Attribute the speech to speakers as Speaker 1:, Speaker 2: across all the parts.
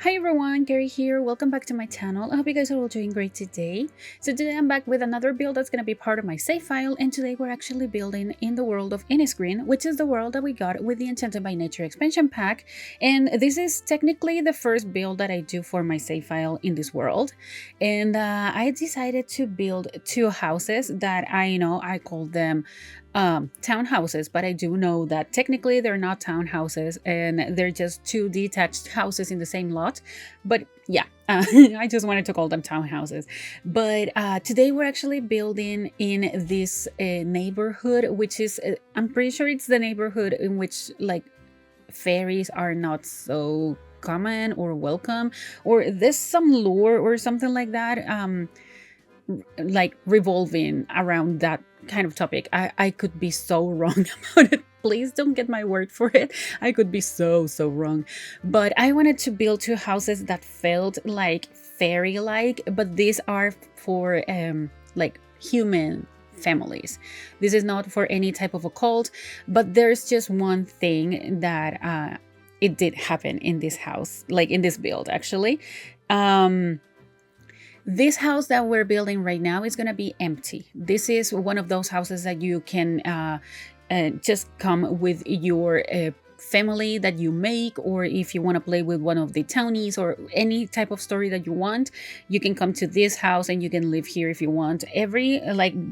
Speaker 1: Hi everyone, Gary here. Welcome back to my channel. I hope you guys are all doing great today. So today I'm back with another build that's going to be part of my save file, and today we're actually building in the world of INNISGREEN, which is the world that we got with the Enchanted by Nature expansion pack. And this is technically the first build that I do for my save file in this world. And I decided to build two houses that I call them townhouses, but I do know that technically they're not townhouses and they're just two detached houses in the same lot. But yeah, I just wanted to call them townhouses. But today we're actually building in this neighborhood, which is I'm pretty sure it's the neighborhood in which like fairies are not so common or welcome, or there's some lore or something like that, like revolving around that kind of topic. I could be so wrong about it. Please don't get my word for it. I could be so wrong. But I wanted to build two houses that felt like fairy-like, but these are for like human families. This is not for any type of a cult, but there's just one thing that it did happen in this house, like in this build actually. This house that we're building right now is going to be empty. This is one of those houses that you can just come with your family that you make, or if you want to play with one of the townies or any type of story that you want, you can come to this house and you can live here if you want.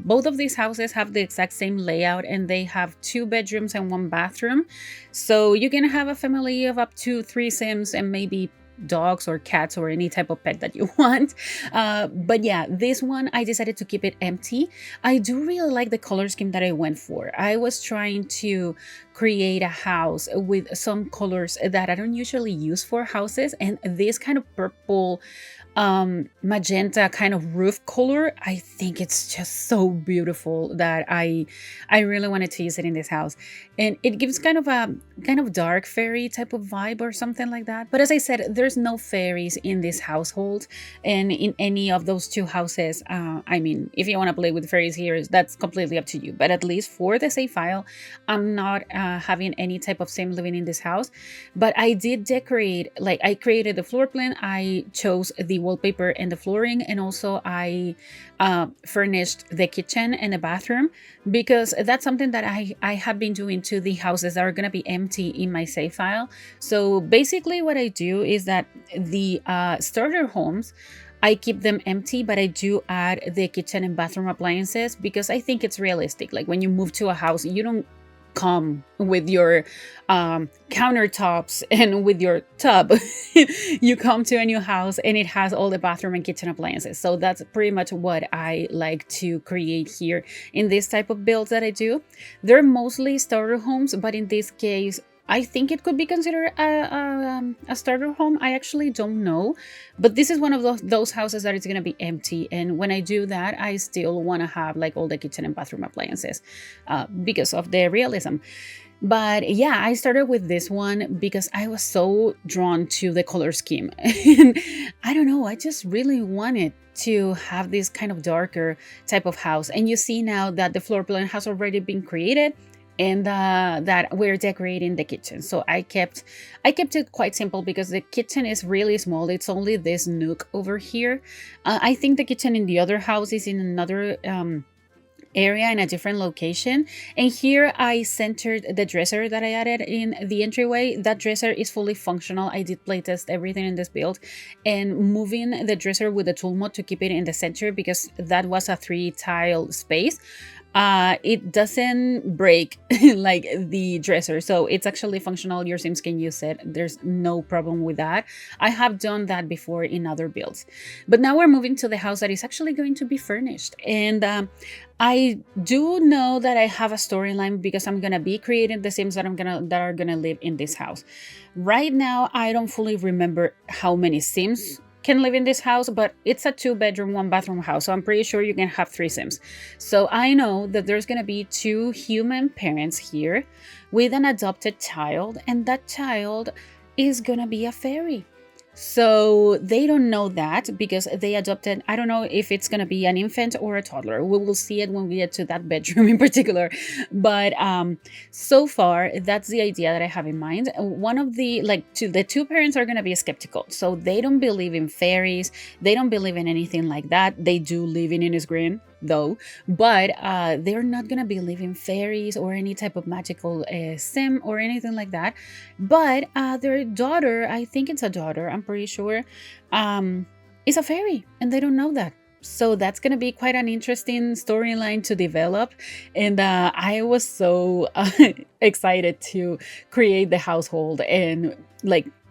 Speaker 1: Both of these houses have the exact same layout, and they have 2 bedrooms and 1 bathroom. So you can have a family of up to 3 Sims and maybe dogs or cats or any type of pet that you want. But yeah, this one I decided to keep it empty. I do really like the color scheme that I went for. I was trying to create a house with some colors that I don't usually use for houses, and this kind of purple magenta kind of roof color, I think it's just so beautiful that I really wanted to use it in this house. And it gives kind of dark fairy type of vibe or something like that. But as I said, there's no fairies in this household and in any of those two houses. I mean, if you want to play with fairies here, that's completely up to you, but at least for the save file, I'm not having any type of sim living in this house. But I did decorate, like I created the floor plan, I chose the wallpaper and the flooring, and also I furnished the kitchen and the bathroom, because that's something that I have been doing to the houses that are going to be empty in my save file. So basically what I do is that the starter homes, I keep them empty, but I do add the kitchen and bathroom appliances because I think it's realistic. Like when you move to a house, you don't come with your countertops and with your tub. You come to a new house and it has all the bathroom and kitchen appliances. So that's pretty much what I like to create here in this type of builds that I do. They're mostly starter homes, but in this case I think it could be considered a starter home. I actually don't know, but this is one of those houses that is going to be empty, and when I do that, I still want to have like all the kitchen and bathroom appliances because of the realism. But yeah, I started with this one because I was so drawn to the color scheme. And I don't know, I just really wanted to have this kind of darker type of house. And you see now that the floor plan has already been created, and that we're decorating the kitchen. So I kept it quite simple because the kitchen is really small. It's only this nook over here. I think the kitchen in the other house is in another area in a different location, and here I centered the dresser that I added in the entryway. That dresser is fully functional. I did playtest everything in this build, and moving the dresser with the tool mod to keep it in the center because that was a 3-tile space. It doesn't break like the dresser, so it's actually functional. Your Sims can use it. There's no problem with that. I have done that before in other builds. But now we're moving to the house that is actually going to be furnished, and I do know that I have a storyline because I'm gonna be creating the Sims that are gonna live in this house. Right now, I don't fully remember how many Sims can live in this house, but it's a 2-bedroom 1-bathroom house, so I'm pretty sure you can have 3 Sims. So I know that there's gonna be 2 human parents here with an adopted child, and that child is gonna be a fairy. So they don't know that because they adopted, I don't know if it's going to be an infant or a toddler. We will see it when we get to that bedroom in particular. But so far, that's the idea that I have in mind. One of the two parents are going to be skeptical. So they don't believe in fairies. They don't believe in anything like that. They do live in INNISGREEN, though, but they're not going to believe in fairies or any type of magical sim or anything like that. But their daughter, I think it's a daughter, I'm pretty sure, is a fairy, and they don't know that. So that's going to be quite an interesting storyline to develop. And I was so excited to create the household and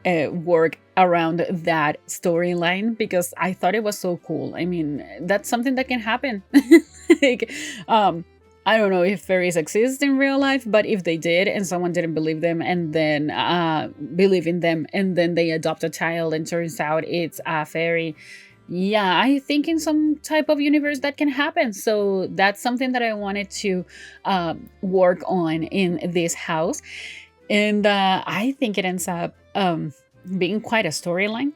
Speaker 1: work around that storyline because I thought it was so cool. I mean, that's something that can happen. like, I don't know if fairies exist in real life, but if they did and someone didn't believe them and then believe in them and then they adopt a child and turns out it's a fairy, yeah, I think in some type of universe that can happen. So that's something that I wanted to work on in this house. And I think it ends up being quite a storyline.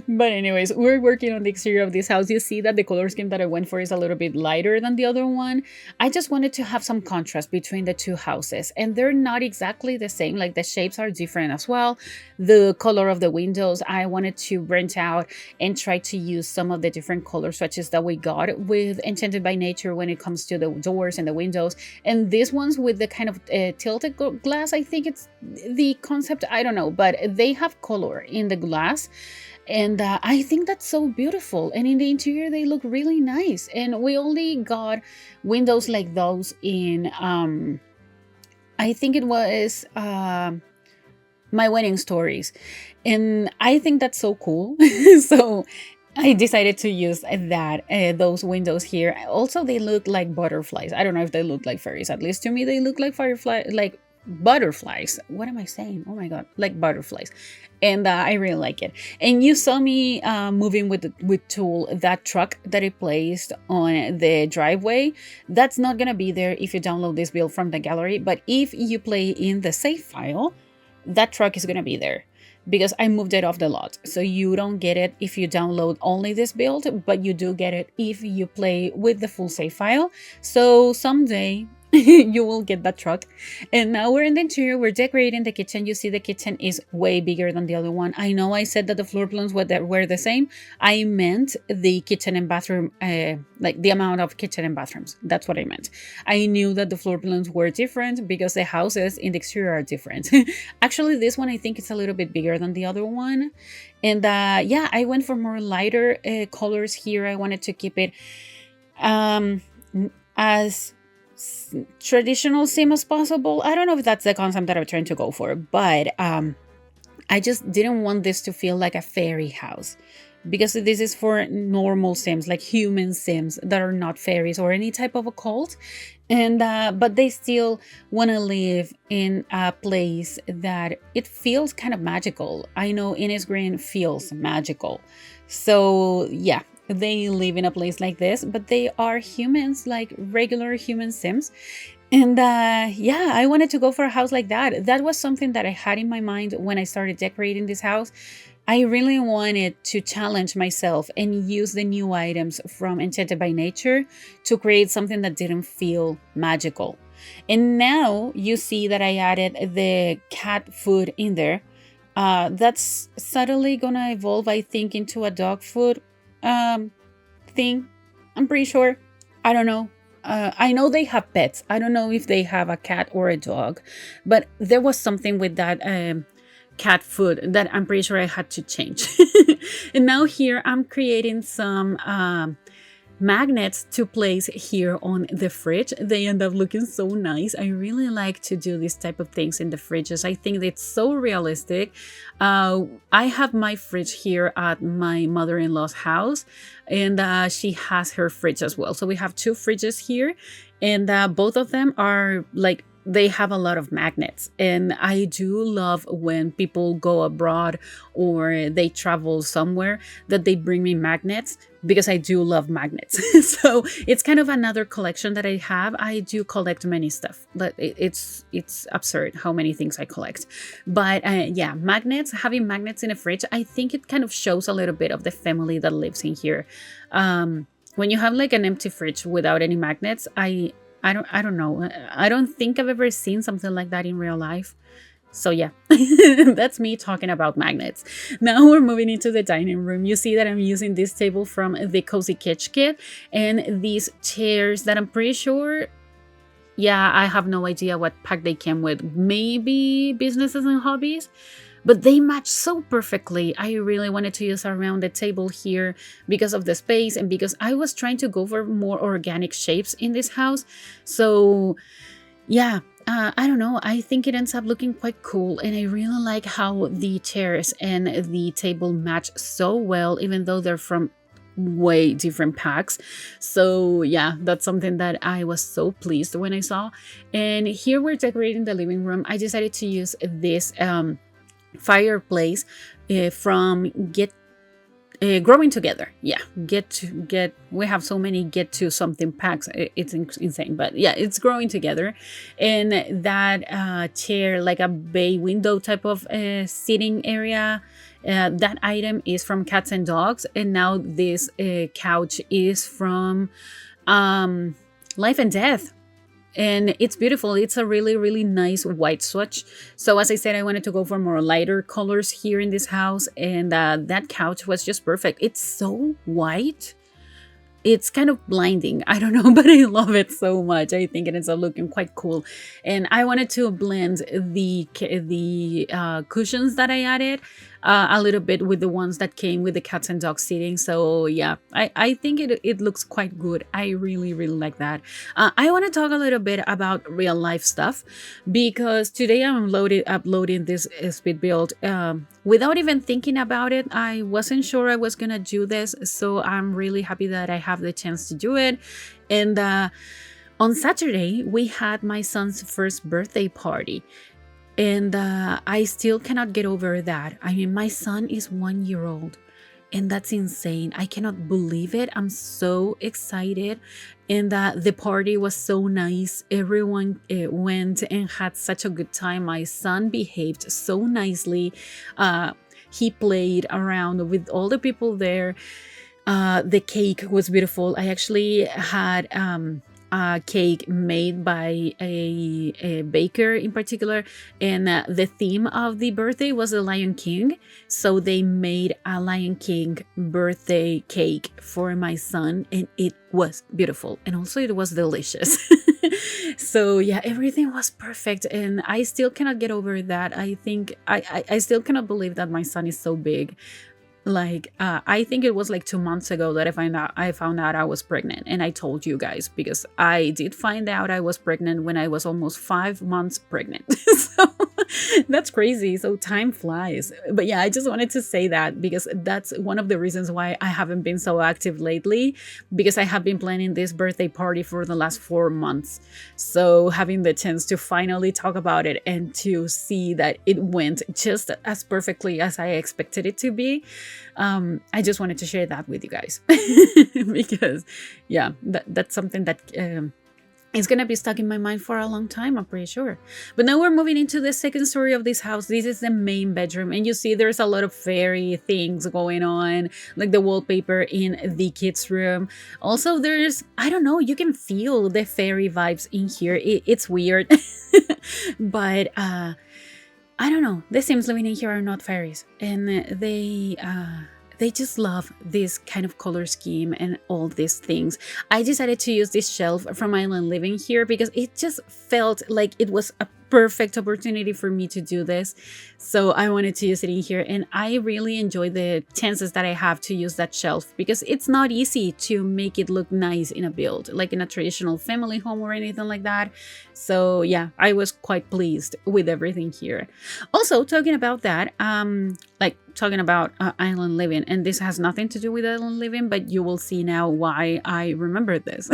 Speaker 1: But anyways, we're working on the exterior of this house. You see that the color scheme that I went for is a little bit lighter than the other one. I just wanted to have some contrast between the two houses, and they're not exactly the same. Like the shapes are different as well. The color of the windows, I wanted to branch out and try to use some of the different color swatches that we got with Enchanted by Nature when it comes to the doors and the windows. And these ones with the kind of tilted glass, I think it's the concept, I don't know, but they have color in the glass. And I think that's so beautiful. And in the interior, they look really nice. And we only got windows like those in, I think it was My Wedding Stories. And I think that's so cool. So I decided to use that, those windows here. Also, they look like butterflies. I don't know if they look like fairies. At least to me, they look like butterflies. What am I saying? Oh my god, like butterflies. And I really like it. And you saw me moving with Tool that truck that I placed on the driveway. That's not gonna be there if you download this build from the gallery, but if you play in the save file, that truck is gonna be there because I moved it off the lot. So you don't get it if you download only this build, but you do get it if you play with the full save file. So someday you will get that truck. And now we're in the interior. We're decorating the kitchen. You see the kitchen is way bigger than the other one. I know I said that the floor plans were the same. I meant the kitchen and bathroom, like the amount of kitchen and bathrooms. That's what I meant. I knew that the floor plans were different because the houses in the exterior are different. Actually, this one I think it's a little bit bigger than the other one. And yeah, I went for more lighter colors here. I wanted to keep it as traditional sim as possible. I don't know if that's the concept that I'm trying to go for, but I just didn't want this to feel like a fairy house because this is for normal sims, like human sims that are not fairies or any type of occult. And but they still want to live in a place that it feels kind of magical. I know INNISGREEN feels magical. So yeah, they live in a place like this, but they are humans, like regular human sims. And yeah, I wanted to go for a house like that. That was something that I had in my mind when I started decorating this house. I really wanted to challenge myself and use the new items from Enchanted by Nature to create something that didn't feel magical. And now you see that I added the cat food in there. That's subtly gonna evolve, I think, into a dog food thing. I'm pretty sure. I don't know. I know they have pets. I don't know if they have a cat or a dog, but there was something with that cat food that I'm pretty sure I had to change. And now here I'm creating some magnets to place here on the fridge. They end up looking so nice. I really like to do this type of things in the fridges. I think it's so realistic. I have my fridge here at my mother-in-law's house, and she has her fridge as well. So we have two fridges here, and both of them are like they have a lot of magnets, and I do love when people go abroad or they travel somewhere that they bring me magnets, because I do love magnets. So it's kind of another collection that I have. I do collect many stuff, but it's absurd how many things I collect. But yeah, magnets, having magnets in a fridge, I think it kind of shows a little bit of the family that lives in here. When you have like an empty fridge without any magnets, I don't know. I don't think I've ever seen something like that in real life. So yeah, that's me talking about magnets. Now we're moving into the dining room. You see that I'm using this table from the Cozy Kitsch kit and these chairs that I'm pretty sure, yeah, I have no idea what pack they came with. Maybe businesses and hobbies, but they match so perfectly. I really wanted to use around the table here because of the space and because I was trying to go for more organic shapes in this house. So yeah, I don't know. I think it ends up looking quite cool, and I really like how the chairs and the table match so well, even though they're from way different packs. So yeah, that's something that I was so pleased when I saw. And here we're decorating the living room. I decided to use this fireplace from Growing Together. Yeah, we have so many get to something packs. It's insane, but yeah, it's Growing Together. And that chair, like a bay window type of sitting area, that item is from Cats and Dogs. And now this couch is from Life and Death. And it's beautiful. It's a really, really nice white swatch. So as I said, I wanted to go for more lighter colors here in this house. And that couch was just perfect. It's so white. It's kind of blinding. I don't know, but I love it so much. I think it ends up looking quite cool. And I wanted to blend the cushions that I added a little bit with the ones that came with the Cats and Dogs seating. So yeah, I think it looks quite good. I really, really like that. I want to talk a little bit about real life stuff, because today I'm uploading this speed build without even thinking about it. I wasn't sure I was gonna do this, so I'm really happy that I have the chance to do it. And on Saturday we had my son's first birthday party. And I still cannot get over that. I mean, my son is 1 year old, and that's insane. I cannot believe it. I'm so excited. And the party was so nice. Everyone went and had such a good time. My son behaved so nicely. He played around with all the people there. The cake was beautiful. I actually had a cake made by a baker in particular, and the theme of the birthday was the Lion King, so they made a Lion King birthday cake for my son, and it was beautiful, and also it was delicious. So yeah, everything was perfect, and I still cannot get over that. I think I still cannot believe that my son is so big. Like I think it was like 2 months ago that I found out I was pregnant, and I told you guys, because I did find out I was pregnant when I was almost 5 months pregnant. So that's crazy. So time flies. But yeah, I just wanted to say that, because that's one of the reasons why I haven't been so active lately, because I have been planning this birthday party for the last 4 months. So having the chance to finally talk about it and to see that it went just as perfectly as I expected it to be, I just wanted to share that with you guys. Because yeah, that's something that is gonna be stuck in my mind for a long time, I'm pretty sure. But now we're moving into the second story of this house. This is the main bedroom, and you see there's a lot of fairy things going on, like the wallpaper in the kids' room. Also, there's, I don't know, you can feel the fairy vibes in here. It's weird. But I don't know, the Sims living in here are not fairies, and they just love this kind of color scheme and all these things. I decided to use this shelf from Island Living here because it just felt like it was a perfect opportunity for me to do this. So I wanted to use it in here, and I really enjoy the chances that I have to use that shelf, because it's not easy to make it look nice in a build, like in a traditional family home or anything like that. So yeah, I was quite pleased with everything here. Also, talking about that, like talking about island living, and this has nothing to do with island living, but you will see now why I remember this.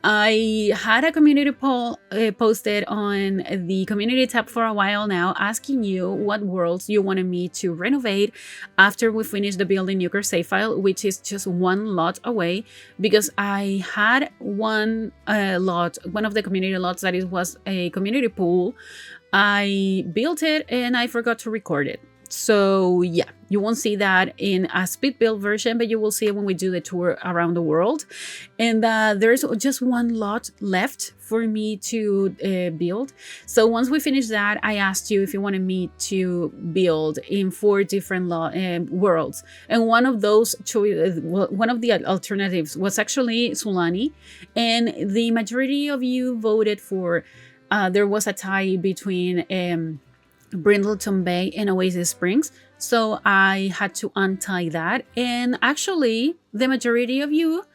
Speaker 1: I had a community poll posted on the community tab for a while now, asking you what worlds you wanted me to renovate after we finish the building nuclear save file, which is just one lot away, because I had one lot, one of the community lots that it was a community pool. I built it and I forgot to record it. So yeah, you won't see that in a speed build version, but you will see it when we do the tour around the world. And there's just one lot left for me to build. So once we finish that, I asked you if you wanted me to build in 4 different worlds. And one of those, one of the alternatives was actually Sulani. And the majority of you voted for, there was a tie between Brindleton Bay and Oasis Springs, so I had to untie that, and actually the majority of you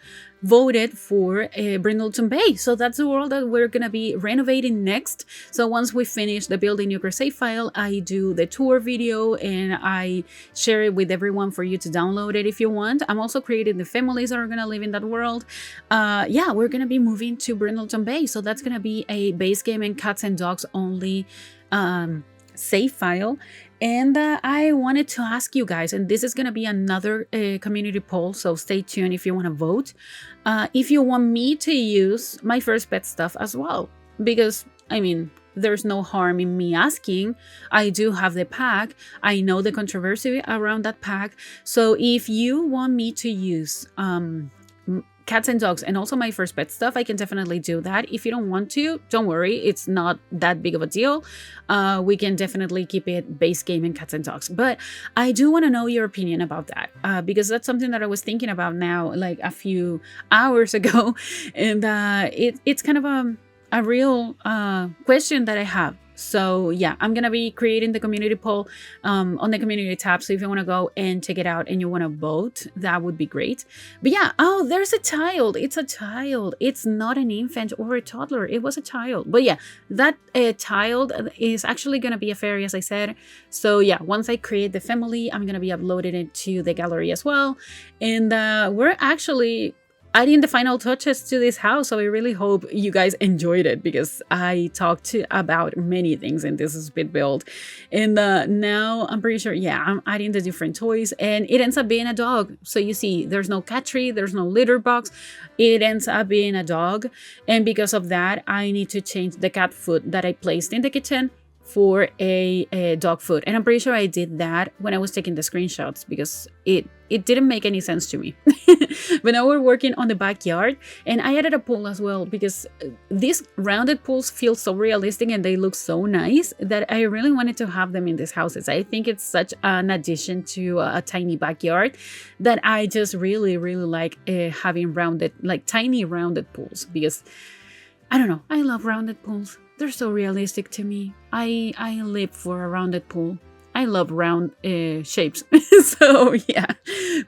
Speaker 1: voted for Brindleton Bay, so that's the world that we're gonna be renovating next. So once we finish the building nuclear save file, I do the tour video and I share it with everyone for you to download it if you want. I'm also creating the families that are gonna live in that world. Yeah, we're gonna be moving to Brindleton Bay, so that's gonna be a base game and cats and dogs only save file. And I wanted to ask you guys, and this is going to be another community poll, so stay tuned if you want to vote, if you want me to use my first pet stuff as well, because I mean, there's no harm in me asking. I do have the pack. I know the controversy around that pack, so if you want me to use cats and dogs and also my first pet stuff, I can definitely do that. If you don't want to, don't worry, it's not that big of a deal. We can definitely keep it base game and cats and dogs, but I do want to know your opinion about that, because that's something that I was thinking about now, like a few hours ago, and it's kind of a real question that I have. So yeah, I'm gonna be creating the community poll on the community tab, so if you want to go and check it out and you want to vote, that would be great. But yeah, oh, there's a child. It's a child. It's not an infant or a toddler. It was a child. But yeah, that child is actually gonna be a fairy, as I said. So yeah, once I create the family, I'm gonna be uploading it to the gallery as well. And we're actually adding the final touches to this house, so I really hope you guys enjoyed it, because I talked about many things in this speed build. And now I'm pretty sure, yeah, I'm adding the different toys, and it ends up being a dog. So you see, there's no cat tree, there's no litter box, it ends up being a dog. And because of that, I need to change the cat food that I placed in the kitchen for a dog food, and I'm pretty sure I did that when I was taking the screenshots, because it didn't make any sense to me. But now we're working on the backyard, and I added a pool as well, because these rounded pools feel so realistic and they look so nice that I really wanted to have them in these houses. I think it's such an addition to a tiny backyard that I just really like having rounded, like tiny rounded pools, because I don't know, I love rounded pools. They're so realistic to me. I live for a rounded pool. I love round shapes. So yeah,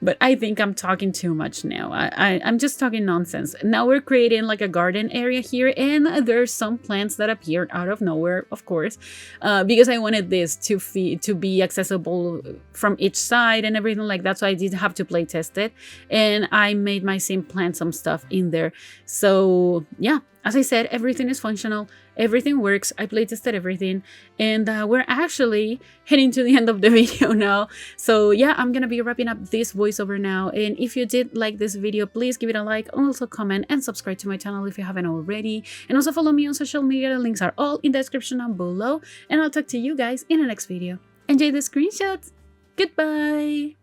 Speaker 1: but I think I'm talking too much now. I'm just talking nonsense. Now we're creating like a garden area here, and there's some plants that appeared out of nowhere, of course, because I wanted this to be accessible from each side and everything like that. So I did have to play test it, and I made my sim plant some stuff in there. So yeah, as I said, everything is functional, everything works. I play tested everything, and we're actually heading to the end of the video now. So yeah, I'm gonna be wrapping up this voiceover now. And if you did like this video, please give it a like, also comment and subscribe to my channel if you haven't already. And also follow me on social media. The links are all in the description down below. And I'll talk to you guys in the next video. Enjoy the screenshots. Goodbye.